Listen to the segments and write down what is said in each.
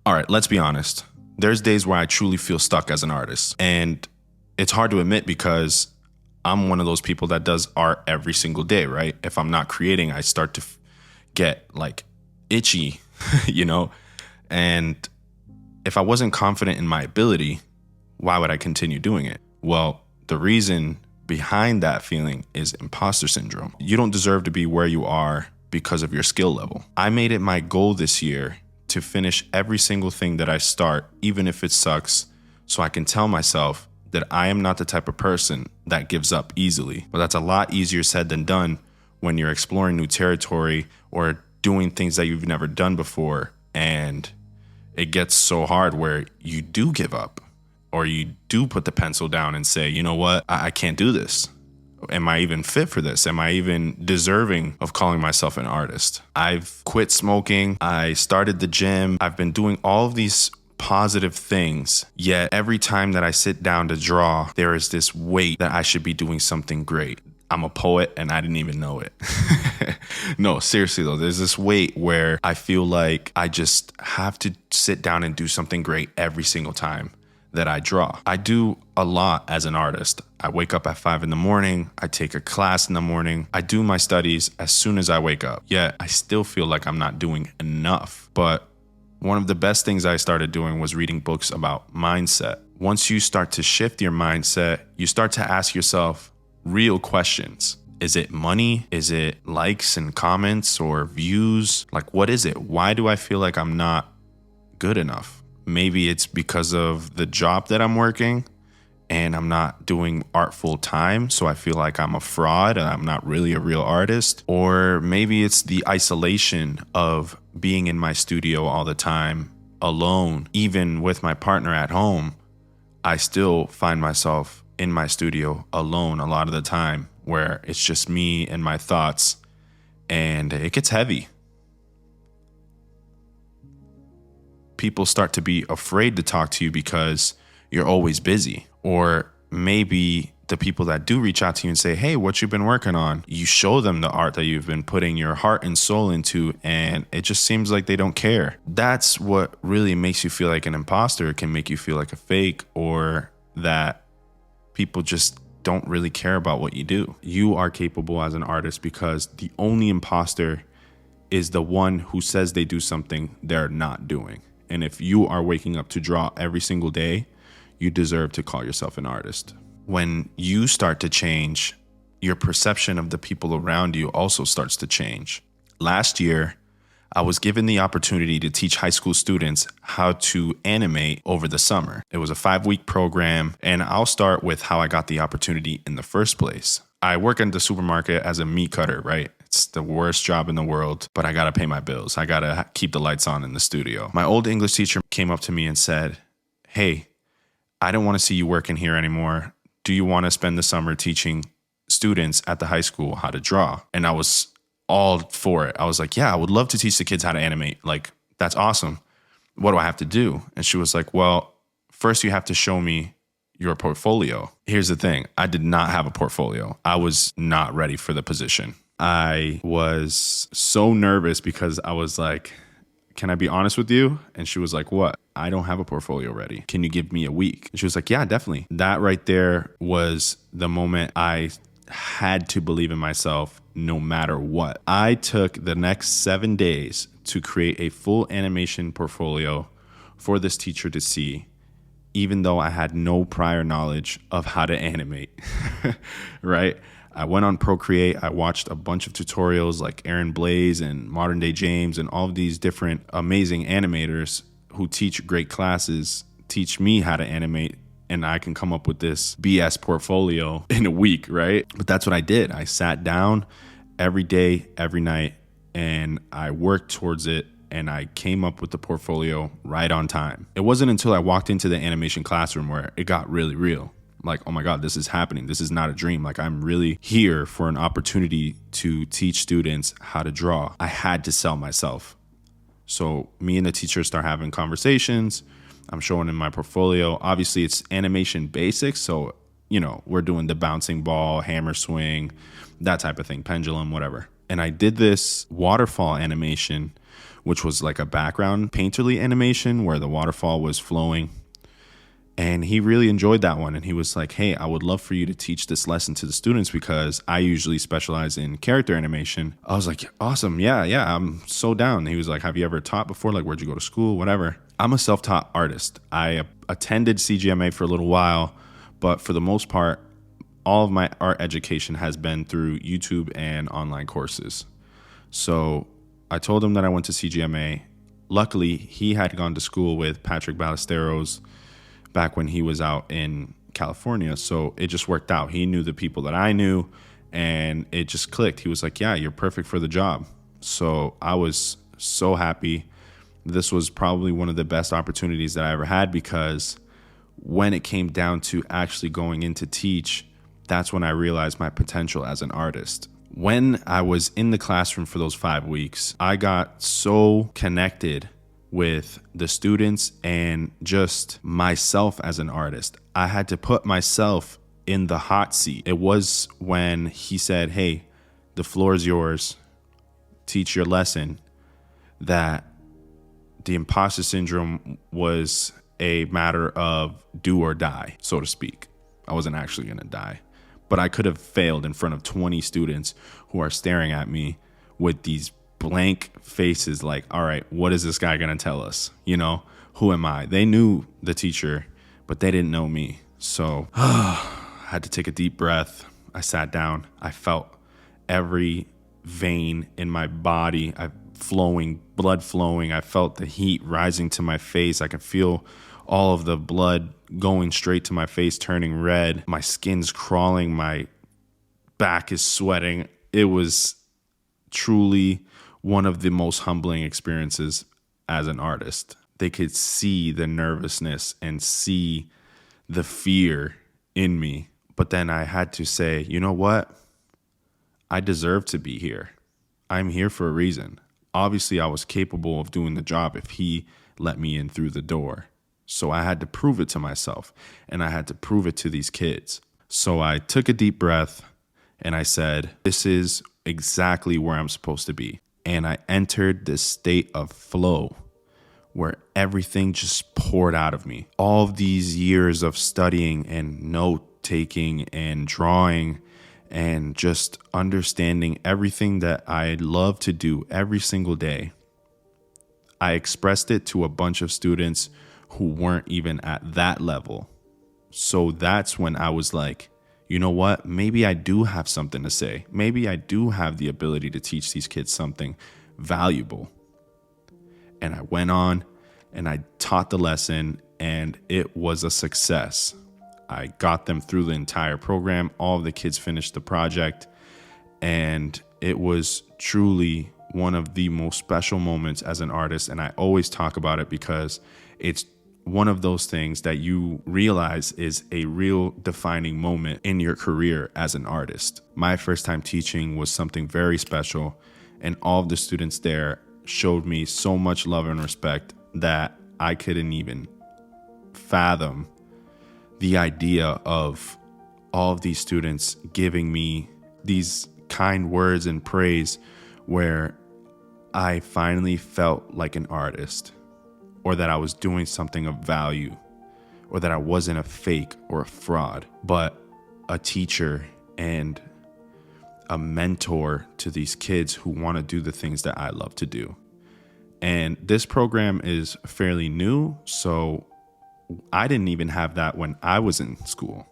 All right, let's be honest. There's days where I truly feel stuck as an artist. And it's hard to admit because I'm one of those people that does art every single day, right? If I'm not creating, I start to get like itchy, you know? And if I wasn't confident in my ability, why would I continue doing it? Well, the reason behind that feeling is imposter syndrome. You don't deserve to be where you are because of your skill level. I made it my goal this year to finish every single thing that I start, even if it sucks, so I can tell myself that I am not the type of person that gives up easily. But that's a lot easier said than done when you're exploring new territory or doing things that you've never done before. And it gets so hard where you do give up or you do put the pencil down and say, you know what, I can't do this. Am I even fit for this? Am I even deserving of calling myself an artist? I've quit smoking. I started the gym. I've been doing all of these positive things. Yet every time that I sit down to draw, there is this weight that I should be doing something great. I'm a poet and I didn't even know it. No, seriously though, there's this weight where I feel like I just have to sit down and do something great every single time that I draw. I do a lot as an artist. I wake up at 5 a.m. I take a class in the morning. I do my studies as soon as I wake up. Yet I still feel like I'm not doing enough. But one of the best things I started doing was reading books about mindset. Once you start to shift your mindset, you start to ask yourself real questions. Is it money? Is it likes and comments or views? Like, what is it? Why do I feel like I'm not good enough? Maybe it's because of the job that I'm working and I'm not doing art full time. So I feel like I'm a fraud and I'm not really a real artist. Or maybe it's the isolation of being in my studio all the time alone. Even with my partner at home, I still find myself in my studio alone a lot of the time where it's just me and my thoughts and it gets heavy. People start to be afraid to talk to you because you're always busy. Or maybe the people that do reach out to you and say, hey, what you been working on? You show them the art that you've been putting your heart and soul into, and it just seems like they don't care. That's what really makes you feel like an imposter. It can make you feel like a fake or that people just don't really care about what you do. You are capable as an artist because the only imposter is the one who says they do something they're not doing. And if you are waking up to draw every single day, you deserve to call yourself an artist. When you start to change, your perception of the people around you also starts to change. Last year, I was given the opportunity to teach high school students how to animate over the summer. It was a 5-week program, and I'll start with how I got the opportunity in the first place. I work in the supermarket as a meat cutter, right? It's the worst job in the world, but I gotta pay my bills. I gotta keep the lights on in the studio. My old English teacher came up to me and said, hey, I don't want to see you working here anymore. Do you want to spend the summer teaching students at the high school how to draw? And I was all for it. I was like, yeah, I would love to teach the kids how to animate. Like, that's awesome. What do I have to do? And she was like, well, first you have to show me your portfolio. Here's the thing. I did not have a portfolio. I was not ready for the position. I was so nervous because I was like, can I be honest with you? And she was like, what? I don't have a portfolio ready. Can you give me a week? And she was like, yeah, definitely. That right there was the moment I had to believe in myself no matter what. I took the next 7 days to create a full animation portfolio for this teacher to see, even though I had no prior knowledge of how to animate, right? I went on Procreate. I watched a bunch of tutorials like Aaron Blaze and Modern Day James and all of these different amazing animators who teach great classes, teach me how to animate, and I can come up with this BS portfolio in a week, right? But that's what I did. I sat down every day, every night, and I worked towards it, and I came up with the portfolio right on time. It wasn't until I walked into the animation classroom where it got really real. Like, oh my God, this is happening. This is not a dream. Like, I'm really here for an opportunity to teach students how to draw. I had to sell myself. So me and the teacher start having conversations. I'm showing in my portfolio. Obviously, it's animation basics. So, you know, we're doing the bouncing ball, hammer swing, that type of thing, pendulum, whatever. And I did this waterfall animation which was like a background painterly animation where the waterfall was flowing. And he really enjoyed that one. And he was like, hey, I would love for you to teach this lesson to the students because I usually specialize in character animation. I was like, awesome. Yeah, I'm so down. He was like, have you ever taught before? Like, where'd you go to school? Whatever. I'm a self-taught artist. I attended CGMA for a little while, but for the most part, all of my art education has been through YouTube and online courses. So I told him that I went to CGMA. Luckily, he had gone to school with Patrick Ballesteros back when he was out in California. So it just worked out. He knew the people that I knew and it just clicked. He was like, yeah, you're perfect for the job. So I was so happy. This was probably one of the best opportunities that I ever had because when it came down to actually going in to teach, that's when I realized my potential as an artist. When I was in the classroom for those 5 weeks, I got so connected with the students and just myself as an artist. I had to put myself in the hot seat. It was when he said, hey, the floor is yours, teach your lesson, that the imposter syndrome was a matter of do or die, so to speak. I wasn't actually going to die, but I could have failed in front of 20 students who are staring at me with these blank faces like, all right, what is this guy going to tell us? You know, who am I? They knew the teacher, but they didn't know me. So I had to take a deep breath. I sat down. I felt every vein in my body blood flowing. I felt the heat rising to my face. I could feel all of the blood going straight to my face, turning red. My skin's crawling. My back is sweating. It was truly one of the most humbling experiences as an artist. They could see the nervousness and see the fear in me. But then I had to say, you know what? I deserve to be here. I'm here for a reason. Obviously, I was capable of doing the job if he let me in through the door. So I had to prove it to myself, and I had to prove it to these kids. So I took a deep breath, and I said, this is exactly where I'm supposed to be. And I entered this state of flow where everything just poured out of me. All of these years of studying and note taking and drawing and just understanding everything that I love to do every single day, I expressed it to a bunch of students who weren't even at that level. So that's when I was like, you know what? Maybe I do have something to say. Maybe I do have the ability to teach these kids something valuable. And I went on and I taught the lesson, and it was a success. I got them through the entire program. All of the kids finished the project, and it was truly one of the most special moments as an artist. And I always talk about it because it's one of those things that you realize is a real defining moment in your career as an artist. My first time teaching was something very special, and all of the students there showed me so much love and respect that I couldn't even fathom the idea of all of these students giving me these kind words and praise where I finally felt like an artist, or that I was doing something of value, or that I wasn't a fake or a fraud, but a teacher and a mentor to these kids who want to do the things that I love to do. And this program is fairly new, so I didn't even have that when I was in school.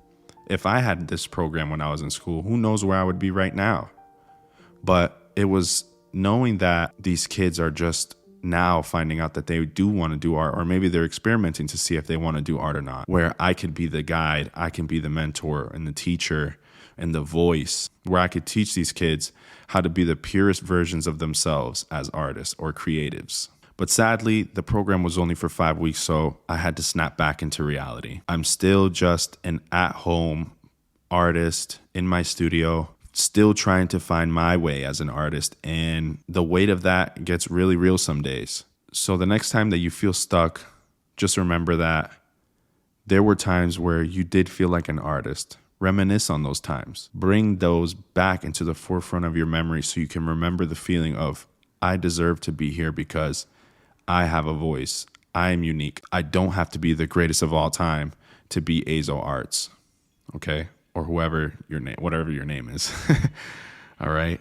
If I had this program when I was in school, who knows where I would be right now? But it was knowing that these kids are just now finding out that they do want to do art, or maybe they're experimenting to see if they want to do art or not, where I could be the guide, I can be the mentor and the teacher and the voice, where I could teach these kids how to be the purest versions of themselves as artists or creatives. But sadly, the program was only for 5 weeks, so I had to snap back into reality. I'm still just an at-home artist in my studio, still trying to find my way as an artist, and the weight of that gets really real some days. So the next time that you feel stuck, just remember that there were times where you did feel like an artist. Reminisce on those times. Bring those back into the forefront of your memory so you can remember the feeling of, I deserve to be here because I have a voice. I am unique. I don't have to be the greatest of all time to be Azo Arts, okay? Or whoever your name, whatever your name is. All right?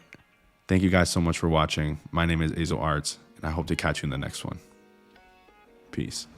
Thank you guys so much for watching. My name is Azo Arts, and I hope to catch you in the next one. Peace.